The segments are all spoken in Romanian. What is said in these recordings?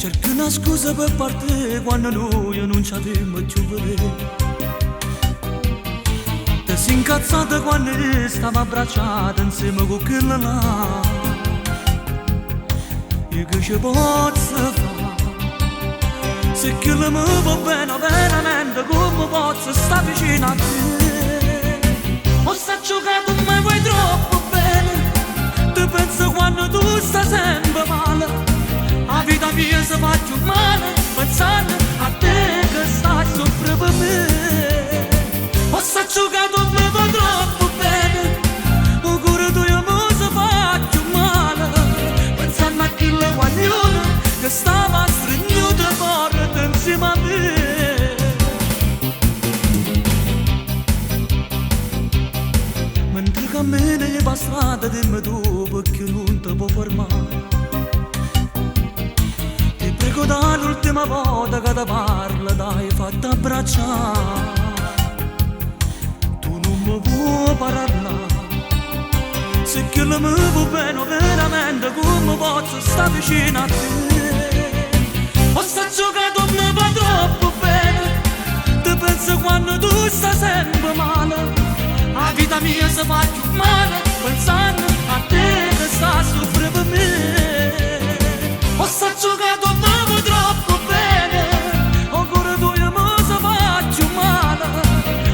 Cercando a scusa per parte quando noi non c'avevamo più vedere. Te si incazzata quando stava abbracciata insieme con quella là. Io che ci posso fare? Se quella mi va bene veramente, come posso stare vicino a te? O sta giocando ma vuoi troppo bene. Ti penso quando tu stai sempre male. La vita mia si fa più male pensando a te che stai sopra per me. Ho sta giocando me va troppo bene, o cuore tu io mi si fa più male pensando a quella guagliona che stava stringendo forte insieme a me. Mentre cammini per strada dimmi tu perché non ti può fermare. Prego dall'ultima volta che ti parla dai fatta abbracciare. Tu non mi puoi parlare. Se che la mi va bene veramente come posso stare vicino a te? O sta giocando mi va troppo bene. Ti penso quando tu stai sempre male. La vita mia si fa più male pensando a te che stai soffrendo per me. O sta giocando troppo bene, ancora tu io mi si faccio male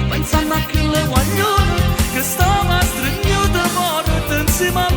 pensando a quelle guaglione che stava stringendo forte insieme a me.